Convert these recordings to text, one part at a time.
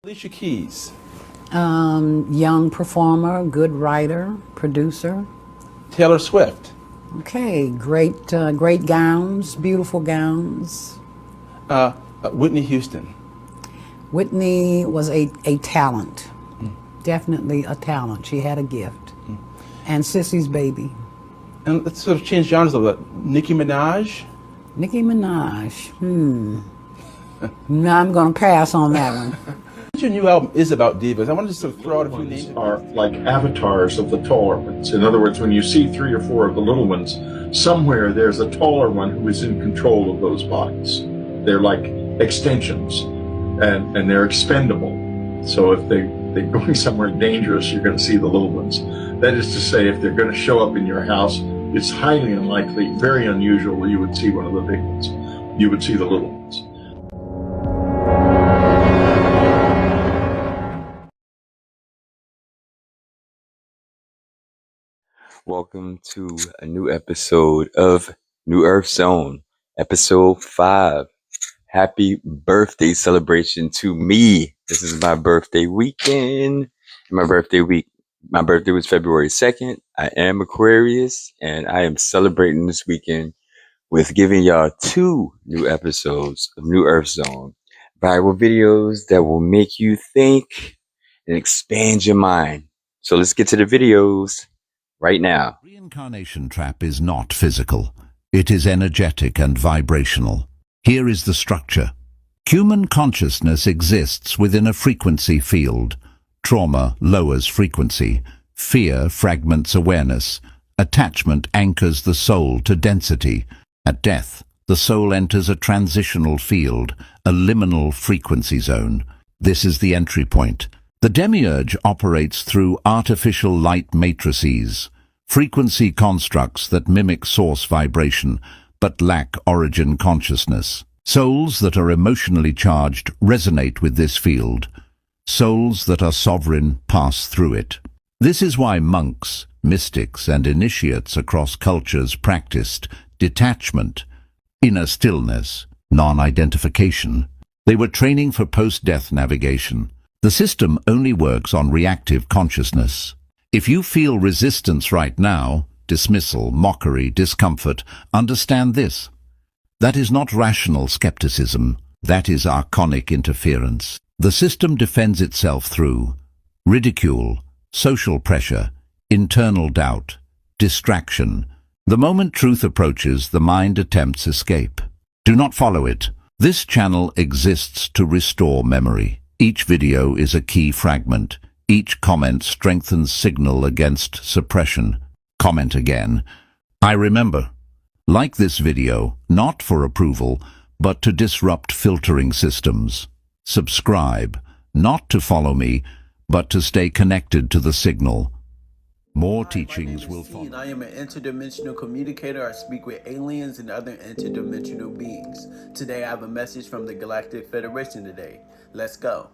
Alicia Keys. Young performer, good writer, producer. Taylor Swift. Okay, great gowns, beautiful gowns. Whitney Houston. Whitney was a talent, definitely a talent. She had a gift. And Sissy's baby. And let's sort of change genres a little bit. Nicki Minaj. Nicki Minaj. No, I'm going to pass on that one. Your new album is about divas. I wanted to sort of throw out a few names. Are like avatars of the taller ones. In other words, when you see 3 or 4 of the little ones, somewhere there's a taller one who is in control of those bodies. They're like extensions, and they're expendable. So if they're going somewhere dangerous, you're going to see the little ones. That is to say, if they're going to show up in your house, it's highly unlikely, very unusual, you would see one of the big ones. You would see the little ones. Welcome to a new episode of New Earth Zone, episode 5. Happy birthday celebration to me. This is my birthday weekend. My birthday was February 2nd. I am Aquarius, and I am celebrating this weekend with giving y'all 2 new episodes of New Earth Zone. Viral videos that will make you think and expand your mind. So let's get to the videos. Right now. Reincarnation trap is not physical. It is energetic and vibrational. Here is the structure. Human consciousness exists within a frequency field. Trauma lowers frequency. Fear fragments awareness. Attachment anchors the soul to density. At death, the soul enters a transitional field, a liminal frequency zone. This is the entry point. The demiurge operates through artificial light matrices, frequency constructs that mimic source vibration, but lack origin consciousness. Souls that are emotionally charged resonate with this field. Souls that are sovereign pass through it. This is why monks, mystics, and initiates across cultures practiced detachment, inner stillness, non-identification. They were training for post-death navigation. The system only works on reactive consciousness. If you feel resistance right now, dismissal, mockery, discomfort, understand this. That is not rational skepticism. That is archonic interference. The system defends itself through ridicule, social pressure, internal doubt, distraction. The moment truth approaches, the mind attempts escape. Do not follow it. This channel exists to restore memory. Each video is a key fragment. Each comment strengthens signal against suppression. Comment again. I remember. Like this video, not for approval, but to disrupt filtering systems. Subscribe, not to follow me, but to stay connected to the signal. More teachings will follow. I am an interdimensional communicator. I speak with aliens and other interdimensional beings. Today I have a message from the Galactic Federation today. Let's go.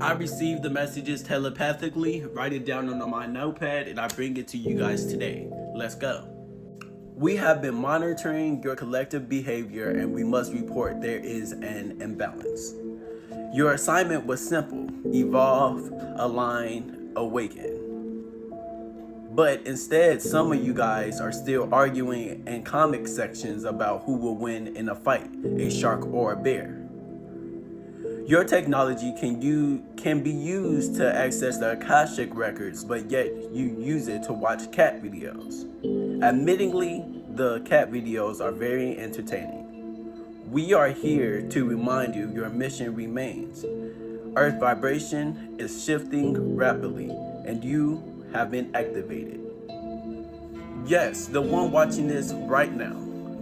I receive the messages telepathically, write it down on my notepad, and I bring it to you guys today. Let's go. We have been monitoring your collective behavior, and we must report there is an imbalance. Your assignment was simple: evolve, align, awaken. But instead, some of you guys are still arguing in comic sections about who will win in a fight, a shark or a bear. Your technology can be used to access the Akashic records, but yet you use it to watch cat videos. Admittingly, the cat videos are very entertaining. We are here to remind you your mission remains. Earth vibration is shifting rapidly, and you have been activated. Yes, the one watching this right now.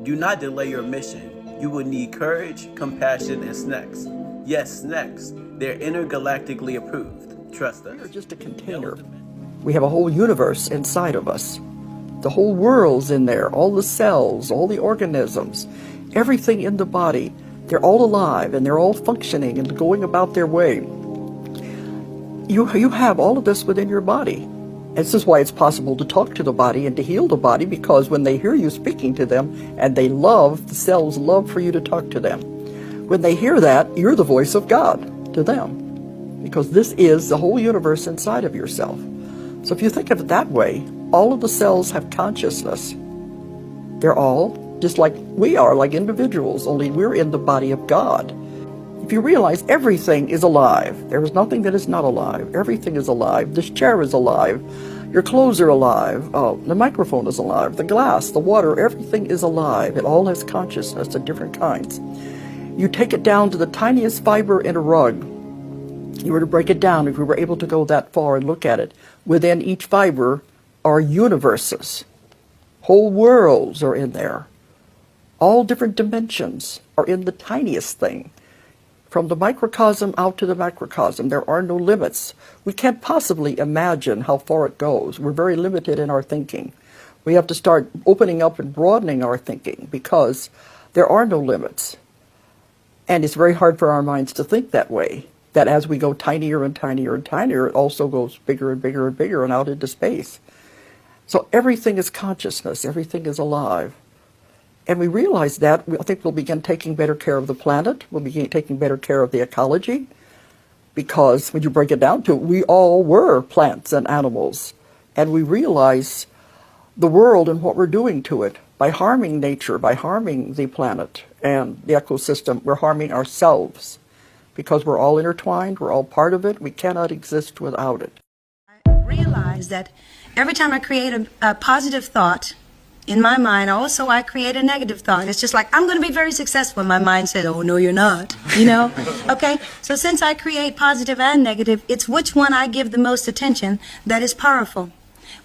Do not delay your mission. You will need courage, compassion, and snacks. Yes, snacks. They're intergalactically approved. Trust us. We're just a container. We have a whole universe inside of us. The whole world's in there. All the cells, all the organisms, everything in the body. They're all alive and they're all functioning and going about their way. You have all of this within your body. This is why it's possible to talk to the body and to heal the body, because when they hear you speaking to them, and the cells love for you to talk to them. When they hear that, you're the voice of God to them. because this is the whole universe inside of yourself. So if you think of it that way, all of the cells have consciousness. They're all just like we are, like individuals, only we're in the body of God. If you realize everything is alive, there is nothing that is not alive. Everything is alive. This chair is alive. Your clothes are alive. The microphone is alive. The glass, the water, everything is alive. It all has consciousness of different kinds. You take it down to the tiniest fiber in a rug. You were to break it down, if we were able to go that far and look at it, within each fiber are universes. Whole worlds are in there. All different dimensions are in the tiniest thing. From the microcosm out to the macrocosm, there are no limits. We can't possibly imagine how far it goes. We're very limited in our thinking. We have to start opening up and broadening our thinking because there are no limits. And it's very hard for our minds to think that way, that as we go tinier and tinier and tinier, it also goes bigger and bigger and bigger and out into space. So everything is consciousness, everything is alive. And we realize that, I think we'll begin taking better care of the planet, we'll begin taking better care of the ecology, because when you break it down to it, we all were plants and animals. And we realize the world and what we're doing to it. By harming nature, by harming the planet and the ecosystem, we're harming ourselves. Because we're all intertwined, we're all part of it, we cannot exist without it. I realize that every time I create a positive thought, in my mind, also I create a negative thought. It's just like, I'm going to be very successful. My mind says, oh, no, you're not, you know? Okay, so since I create positive and negative, it's which one I give the most attention that is powerful.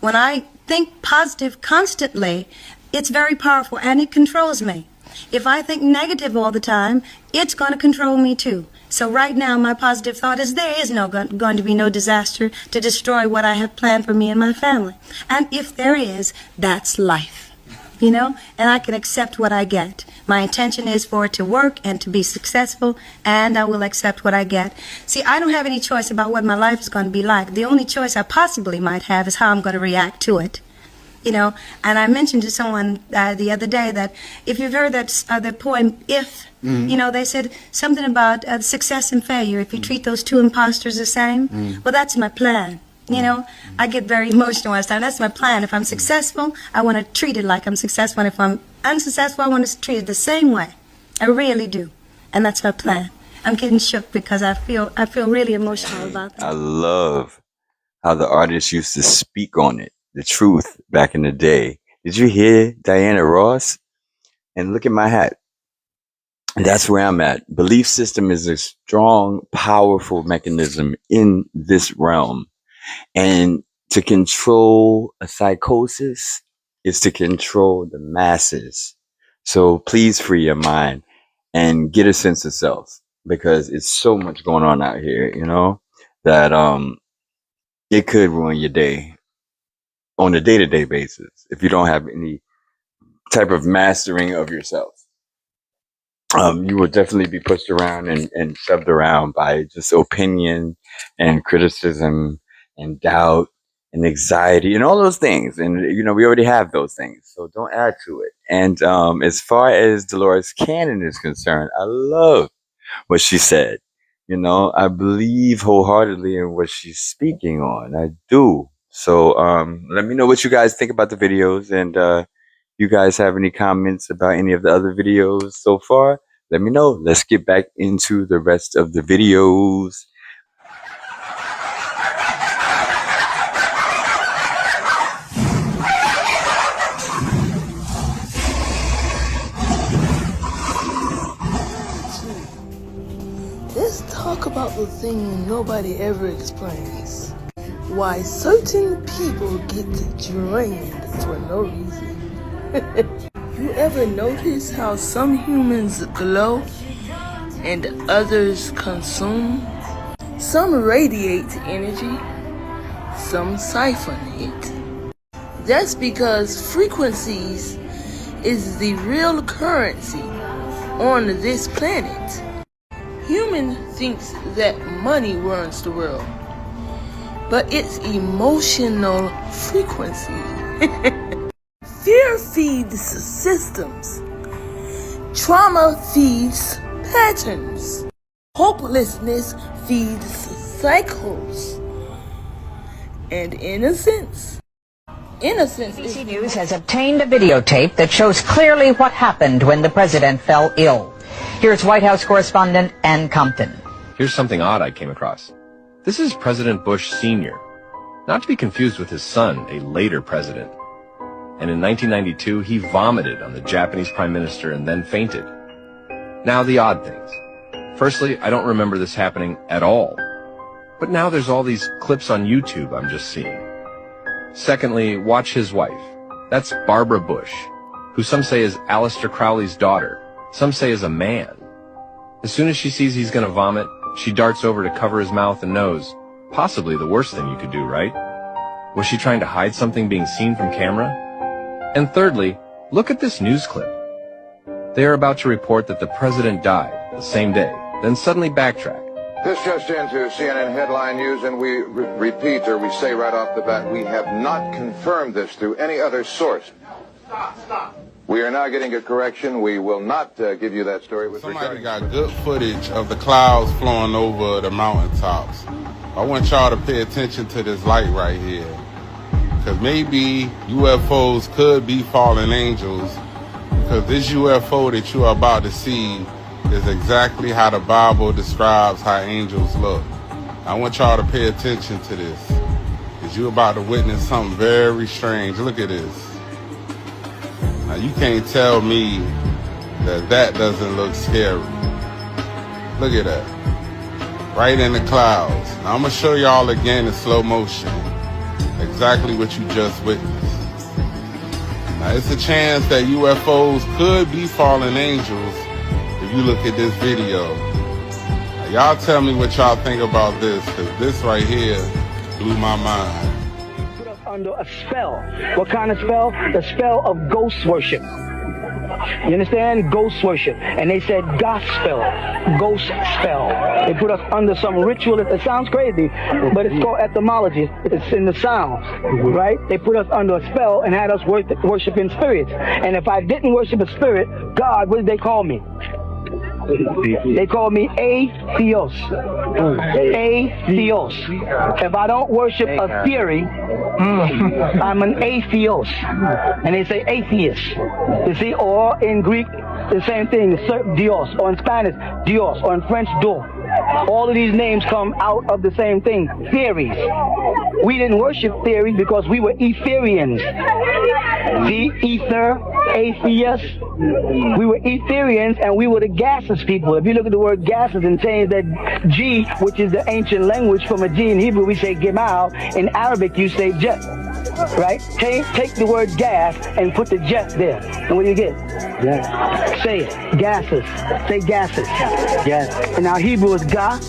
When I think positive constantly, it's very powerful and it controls me. If I think negative all the time, it's going to control me too. So right now, my positive thought is there is going to be no disaster to destroy what I have planned for me and my family. And if there is, that's life. You know, and I can accept what I get. My intention is for it to work and to be successful, and I will accept what I get. See, I don't have any choice about what my life is going to be like. The only choice I possibly might have is how I'm going to react to it. You know, and I mentioned to someone the other day that if you've heard that the poem If, you know, they said something about success and failure, if you treat those two imposters the same. Well, that's my plan. You know, I get very emotional all the time. That's my plan. If I'm successful, I want to treat it like I'm successful. And if I'm unsuccessful, I want to treat it the same way. I really do. And that's my plan. I'm getting shook because I feel really emotional about that. I love how the artists used to speak on it, the truth back in the day. Did you hear Diana Ross? And look at my hat. That's where I'm at. Belief system is a strong, powerful mechanism in this realm. And to control a psychosis is to control the masses. So please free your mind and get a sense of self, because it's so much going on out here, you know, that it could ruin your day on a day-to-day basis if you don't have any type of mastering of yourself. You will definitely be pushed around and shoved around by just opinion and criticism and doubt and anxiety and all those things. And, you know, we already have those things, so don't add to it. And as far as Dolores Cannon is concerned, I love what she said. You know, I believe wholeheartedly in what she's speaking on. I do. So let me know what you guys think about the videos, and you guys have any comments about any of the other videos so far, let me know. Let's get back into the rest of the videos. Let's talk about the thing nobody ever explains. Why certain people get drained for no reason. You ever notice how some humans glow and others consume? Some radiate energy, some siphon it. That's because frequencies is the real currency on this planet. Human thinks that money runs the world, but it's emotional frequency. Fear feeds systems. Trauma feeds patterns. Hopelessness feeds psychos. And innocence is ABC News has obtained a videotape that shows clearly what happened when the president fell ill. Here's White House correspondent Ann Compton. Here's something odd I came across. This is President Bush Sr., not to be confused with his son, a later president. And in 1992, he vomited on the Japanese prime minister and then fainted. Now, the odd things. Firstly, I don't remember this happening at all. But now there's all these clips on YouTube I'm just seeing. Secondly, watch his wife. That's Barbara Bush, who some say is Aleister Crowley's daughter. Some say is a man. As soon as she sees he's gonna vomit, she darts over to cover his mouth and nose. Possibly the worst thing you could do, right? Was she trying to hide something being seen from camera? And thirdly, look at this news clip. They are about to report that the president died the same day, then suddenly backtrack. This just into CNN headline news, and we repeat, or we say right off the bat, we have not confirmed this through any other source. Stop. We are now getting a correction. We will not give you that story. Somebody got good footage of the clouds flowing over the mountaintops. I want y'all to pay attention to this light right here, because maybe UFOs could be fallen angels, because this UFO that you are about to see is exactly how the Bible describes how angels look. I want y'all to pay attention to this, because you're about to witness something very strange. Look at this. Now, you can't tell me that that doesn't look scary. Look at that. Right in the clouds. Now, I'm going to show y'all again in slow motion exactly what you just witnessed. Now, it's a chance that UFOs could be fallen angels if you look at this video. Now, y'all tell me what y'all think about this, because this right here blew my mind. Under a spell. What kind of spell? The spell of ghost worship. You understand? Ghost worship. And they said gospel, ghost spell. They put us under some ritual. It sounds crazy, but it's called etymology. It's in the sounds, right? They put us under a spell and had us worship in spirits. And if I didn't worship a spirit, God, what did they call me? They call me atheos. Atheos. If I don't worship a theory, I'm an atheos. And they say atheist. You see, or in Greek, the same thing, Dios, or in Spanish, Dios, or in French, do. All of these names come out of the same thing, theories. We didn't worship theories because we were Etherians. The ether, atheists. We were Etherians, and we were the gases people. If you look at the word gases and change that G, which is the ancient language, from a G in Hebrew we say gemal, in Arabic you say jet, right? Take the word gas and put the jet there, and what do you get? Gas. Say it, gases. Say gases. Gas. And now Hebrew is ga,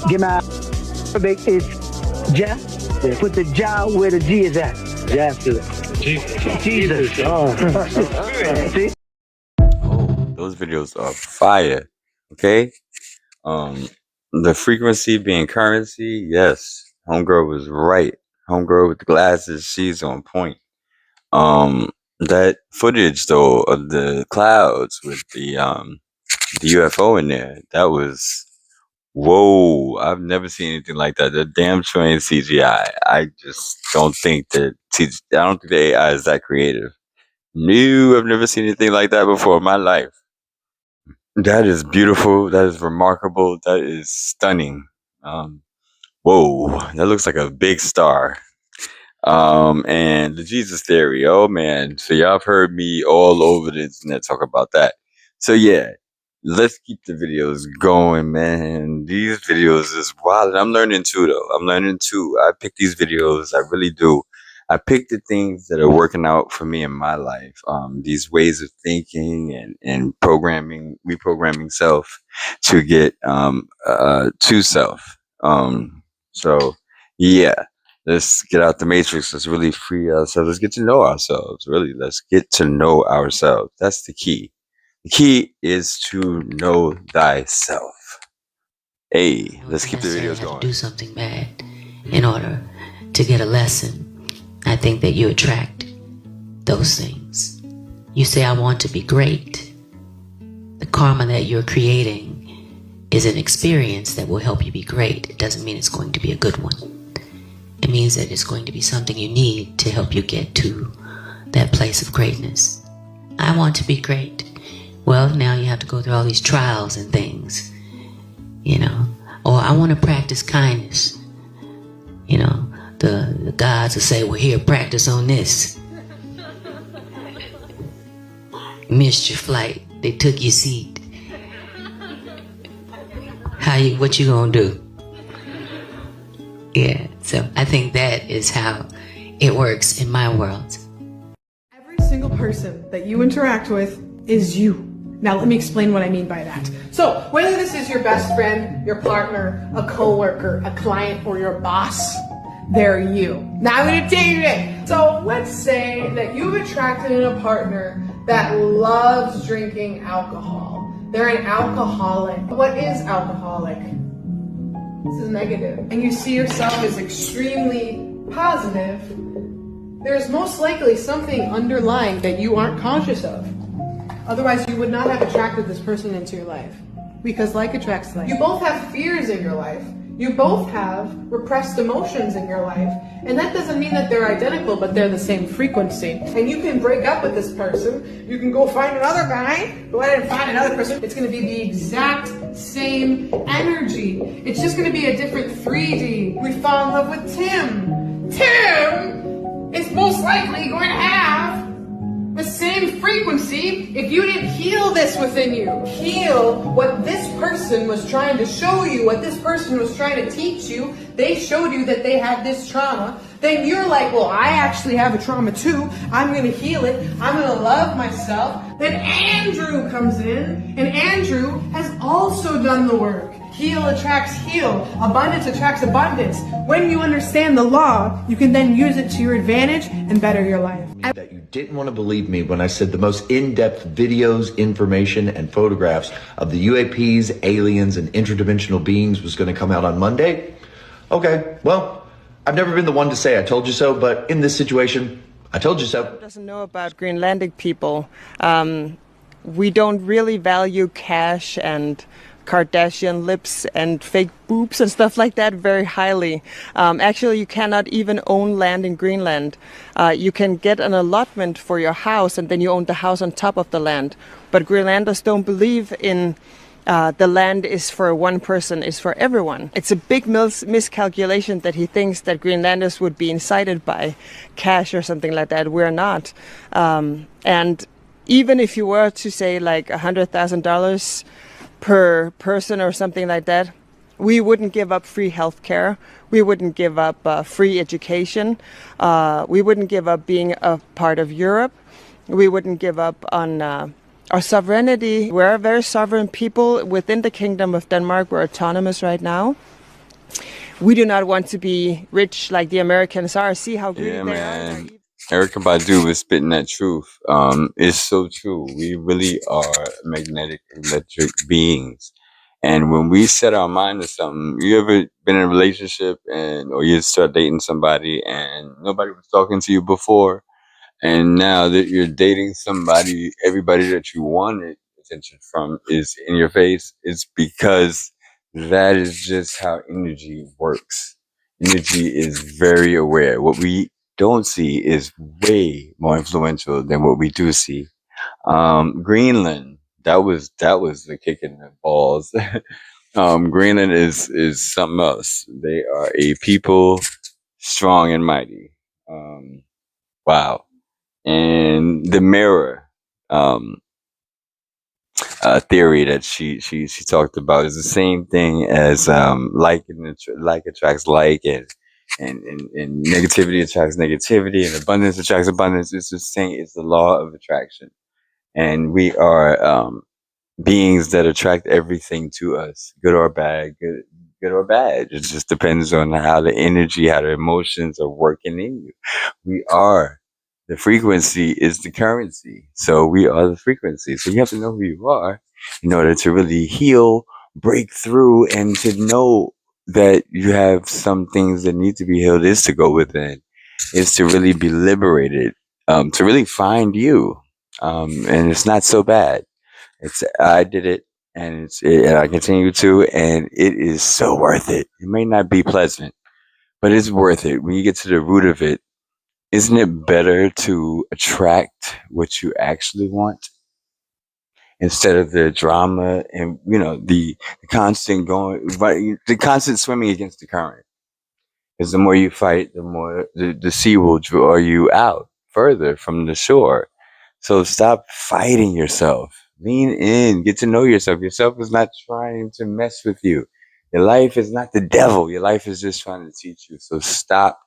gemal. Arabic is jet. Put the ja where the G is at. Jesus. Oh. See? Those videos are fire. Okay? The frequency being currency, yes. Homegirl was right. Homegirl with the glasses, she's on point. That footage though of the clouds with the UFO in there, that was whoa. I've never seen anything like that. The damn sure ain't CGI. I just don't think that I don't think the AI is that creative. No, I've never seen anything like that before in my life. That is beautiful. That is remarkable. That is stunning. Whoa, that looks like a big star. And the Jesus theory. Oh man. So y'all have heard me all over the internet talk about that. So yeah, let's keep the videos going, man. These videos is wild. And I'm learning too, though. I'm learning too. I pick these videos. I really do. I pick the things that are working out for me in my life. These ways of thinking and reprogramming self to get to self. So yeah, let's get out the matrix. Let's really free ourselves. Let's get to know ourselves. Really, let's get to know ourselves. That's the key. The key is to know thyself. Hey, let's keep the videos going. Do something bad in order to get a lesson. I think that you attract those things. You say, I want to be great. The karma that you're creating is an experience that will help you be great. It doesn't mean it's going to be a good one. It means that it's going to be something you need to help you get to that place of greatness. I want to be great. Well, now you have to go through all these trials and things, you know. Or I want to practice kindness. You know, the gods will say, well, here, practice on this. Missed your flight. They took your seat. What you gonna do? Yeah, so I think that is how it works in my world. Every single person that you interact with is you. Now let me explain what I mean by that. So whether this is your best friend, your partner, a coworker, a client, or your boss, they're you. Now I'm gonna tell you this. So let's say that you've attracted a partner that loves drinking alcohol. They're an alcoholic. What is alcoholic? This is negative. And you see yourself as extremely positive. There's most likely something underlying that you aren't conscious of. Otherwise, you would not have attracted this person into your life. Because like attracts like. You both have fears in your life. You both have repressed emotions in your life. And that doesn't mean that they're identical, but they're the same frequency. And you can break up with this person. You can go find another guy. Go ahead and find another person. It's going to be the exact same energy. It's just going to be a different 3D. We fall in love with Tim. Tim is most likely going to have the same frequency if you didn't heal this within you. Heal what this person was trying to show you, what this person was trying to teach you. They showed you that they had this trauma. Then you're like, well, I actually have a trauma too. I'm going to heal it. I'm going to love myself. Then Andrew comes in, and Andrew has also done the work. Heal attracts heal. Abundance attracts abundance. When you understand the law, you can then use it to your advantage and better your life. That you didn't want to believe me when I said the most in-depth videos, information, and photographs of the UAPs, aliens, and interdimensional beings was going to come out on Monday? Okay, well, I've never been the one to say I told you so, but in this situation, I told you so. Who doesn't know about Greenlandic people? We don't really value cash and Kardashian lips and fake boobs and stuff like that very highly. Actually, you cannot even own land in Greenland. You can get an allotment for your house and then you own the house on top of the land. But Greenlanders don't believe in the land is for one person, is for everyone. It's a big miscalculation that he thinks that Greenlanders would be incited by cash or something like that. We're not. And even if you were to say like $100,000 per person or something like that, we wouldn't give up free healthcare. We wouldn't give up free education. We wouldn't give up being a part of Europe. We wouldn't give up on our sovereignty. We're a very sovereign people within the Kingdom of Denmark. We're autonomous right now. We do not want to be rich like the Americans are. See how greedy they are. Erykah Badu was spitting that truth. It's so true. We really are magnetic, electric beings. And when we set our mind to something, you ever been in a relationship or you start dating somebody and nobody was talking to you before, and now that you're dating somebody, everybody that you wanted attention from is in your face? It's because that is just how energy works. Energy is very aware. What we don't see is way more influential than what we do see. Greenland, that was the kick in the balls. Greenland is something else. They are a people strong and mighty. Wow. And the mirror theory that she talked about is the same thing as like attracts like, and negativity attracts negativity, and abundance attracts abundance. It's the same. It's the law of attraction, and we are beings that attract everything to us, good or bad, good or bad. It just depends on how the energy, how the emotions are working in you. We are. The frequency is the currency. So we are the frequency. So you have to know who you are in order to really heal, break through, and to know that you have some things that need to be healed is to go within, is to really be liberated, to really find you. And it's not so bad. I did it and I continue to, and it is so worth it. It may not be pleasant, but it's worth it. When you get to the root of it, isn't it better to attract what you actually want instead of the drama and, the constant the constant swimming against the current? Because the more you fight, the more the sea will draw you out further from the shore. So stop fighting yourself. Lean in, get to know yourself. Yourself is not trying to mess with you. Your life is not the devil. Your life is just trying to teach you. So stop,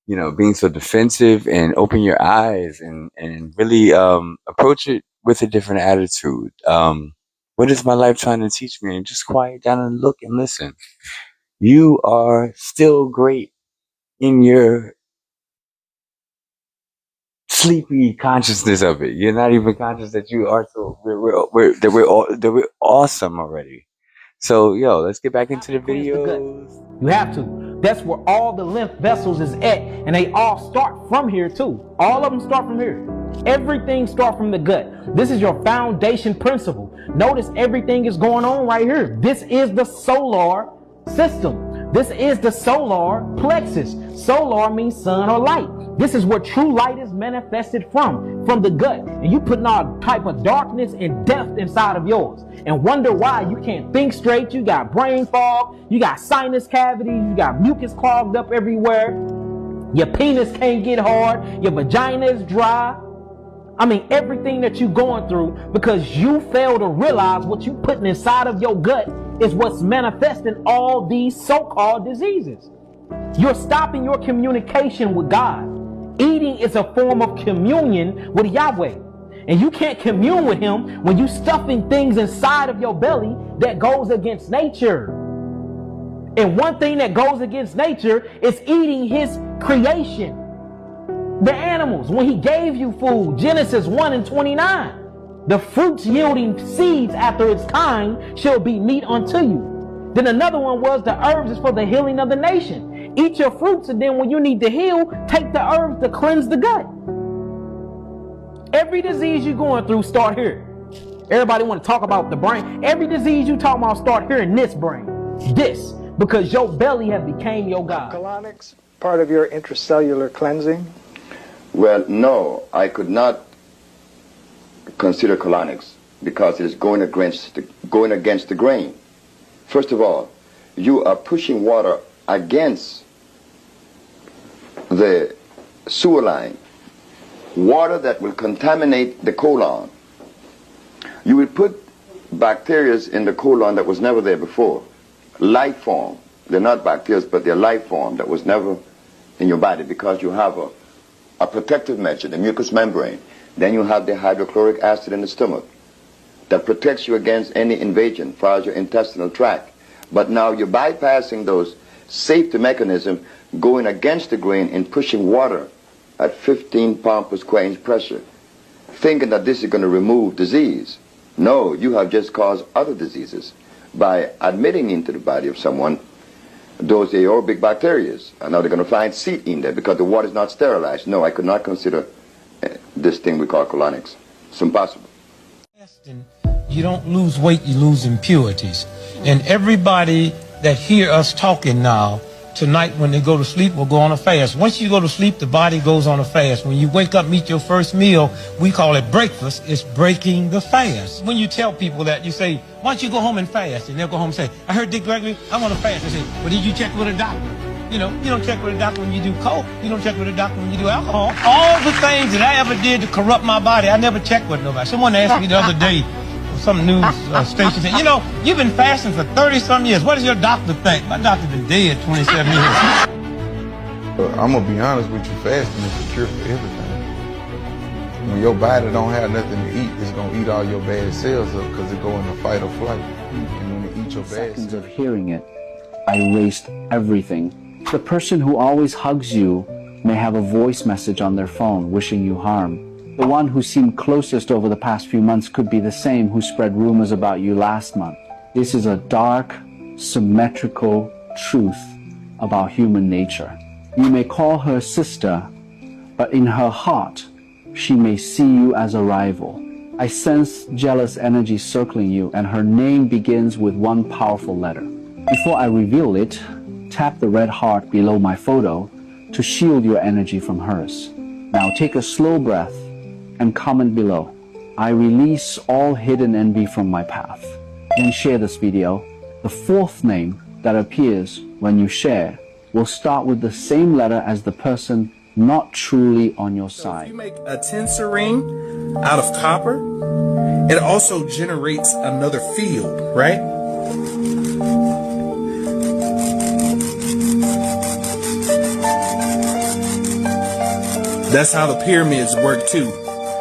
being so defensive, and open your eyes and really approach it with a different attitude. What is my life trying to teach me? And just quiet down and look and listen. You are still great in your sleepy consciousness of it. You're not even conscious that you are. So we're awesome already. So let's get back into the videos. You have to. That's where all the lymph vessels is at, and they all start from here too. All of them start from here. Everything starts from the gut. This is your foundation principle. Notice everything is going on right here. This is the solar system. This is the solar plexus. Solar means sun or light. This is where true light is manifested from the gut. And you putting all type of darkness and death inside of yours and wonder why you can't think straight. You got brain fog, you got sinus cavities, you got mucus clogged up everywhere. Your penis can't get hard, your vagina is dry. I mean, everything that you're going through because you fail to realize what you putting inside of your gut is what's manifesting all these so-called diseases. You're stopping your communication with God. Eating is a form of communion with Yahweh. And you can't commune with him when you stuffing things inside of your belly that goes against nature. And one thing that goes against nature is eating his creation. The animals, when he gave you food, Genesis 1:29, the fruits yielding seeds after its kind shall be meat unto you. Then another one was the herbs is for the healing of the nation. Eat your fruits, and then when you need to heal, take the herbs to cleanse the gut. Every disease you're going through, start here. Everybody want to talk about the brain. Every disease you talk about, start here in this brain. This, because your belly has became your God. Colonics, part of your intracellular cleansing? Well, no, I could not consider colonics because it's going against the grain. First of all, you are pushing water against the sewer line, water that will contaminate the colon. You will put bacteria in the colon that was never there before. Life form. They're not bacteria, but they're life form that was never in your body because you have a protective measure, the mucous membrane. Then you have the hydrochloric acid in the stomach that protects you against any invasion as far as your intestinal tract. But now you're bypassing those safety mechanisms, going against the grain and pushing water at 15 pounds per square inch pressure, thinking that this is going to remove disease. No, you have just caused other diseases by admitting into the body of someone those aerobic bacteria. And now they're going to find seed in there because the water is not sterilized. No, I could not consider this thing we call colonics. It's impossible. You don't lose weight, you lose impurities. And everybody that hear us talking now, tonight when they go to sleep, will go on a fast. Once you go to sleep, the body goes on a fast. When you wake up, eat your first meal, we call it breakfast. It's breaking the fast. When you tell people that, you say, why don't you go home and fast? And they'll go home and say, I heard Dick Gregory, I want to fast. I say, well, did you check with a doctor? You know, you don't check with a doctor when you do coke. You don't check with a doctor when you do alcohol. All the things that I ever did to corrupt my body, I never checked with nobody. Someone asked me the other day, some news station said, you know, you've been fasting for 30-some years. What does your doctor think? My doctor's been dead 27 years. I'm going to be honest with you, fasting is the cure for everything. When your body don't have nothing to eat, it's going to eat all your bad cells up because it go into fight or flight. And when it eats your bad seconds of hearing it, I erased everything. The person who always hugs you may have a voice message on their phone wishing you harm. The one who seemed closest over the past few months could be the same who spread rumors about you last month. This is a dark, symmetrical truth about human nature. You may call her sister, but in her heart, she may see you as a rival. I sense jealous energy circling you, and her name begins with one powerful letter. Before I reveal it, tap the red heart below my photo to shield your energy from hers. Now take a slow breath and comment below. I release all hidden envy from my path. Then share this video. The fourth name that appears when you share will start with the same letter as the person not truly on your side. If you make a tensor ring out of copper, it also generates another field, right? That's how the pyramids work too.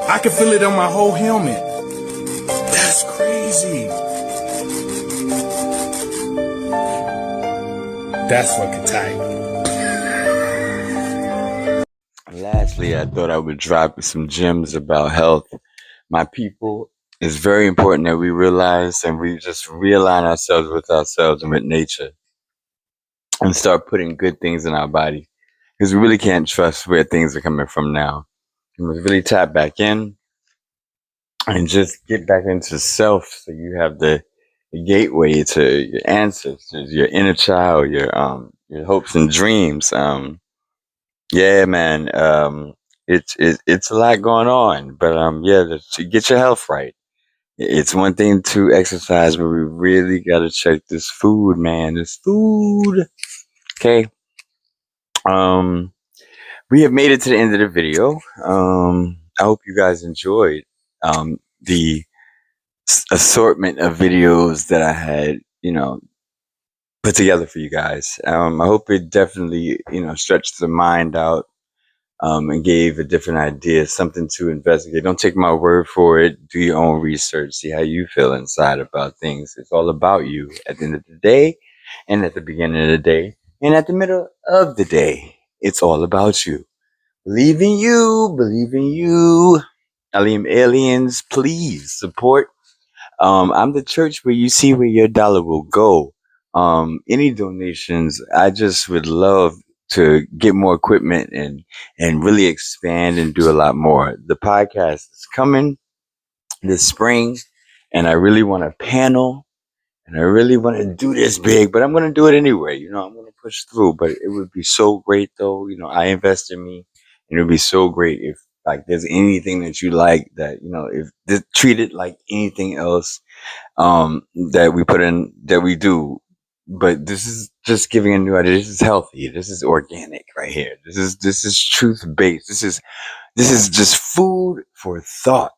I can feel it on my whole helmet. That's crazy. That's fucking tight. Lastly, I thought I would drop some gems about health. My people, it's very important that we realize and we just realign ourselves and with nature and start putting good things in our body, because we really can't trust where things are coming from now. We must really tap back in and just get back into self, so you have the gateway to your ancestors, your inner child, your hopes and dreams. Yeah, man. It's a lot going on, but yeah, to get your health right. It's one thing to exercise, but we really gotta check this food, man. This food. Okay. We have made it to the end of the video. I hope you guys enjoyed the assortment of videos that I had, put together for you guys. I hope it definitely, stretched the mind out, and gave a different idea, something to investigate. Don't take my word for it. Do your own research. See how you feel inside about things. It's all about you at the end of the day, and at the beginning of the day, and at the middle of the day. It's all about you. Believe in you. Believe in you. Alien aliens, please support. I'm the church where you see where your dollar will go. Any donations, I just would love to get more equipment and really expand and do a lot more. The podcast is coming this spring, and I really want to panel, and I really want to do this big, but I'm going to do it anyway. I'm going to push through, but it would be so great though. I invest in me, and it would be so great if like there's anything that you like that, if treat it like anything else that we put in, that we do. But this is just giving a new idea. This is healthy. This is organic right here. This is truth based. This is just food for thought.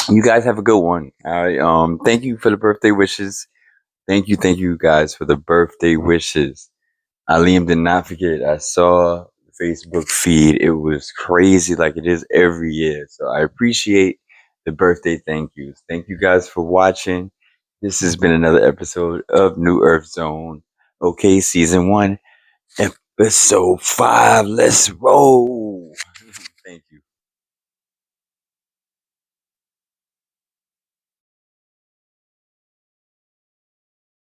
You guys have a good one. Thank you for the birthday wishes. Thank you guys for the birthday wishes. Liam did not forget. I saw the Facebook feed. It was crazy, like it is every year. So I appreciate the birthday thank yous. Thank you guys for watching. This has been another episode of New Earth Zone. Okay, season 1, episode 5. Let's roll.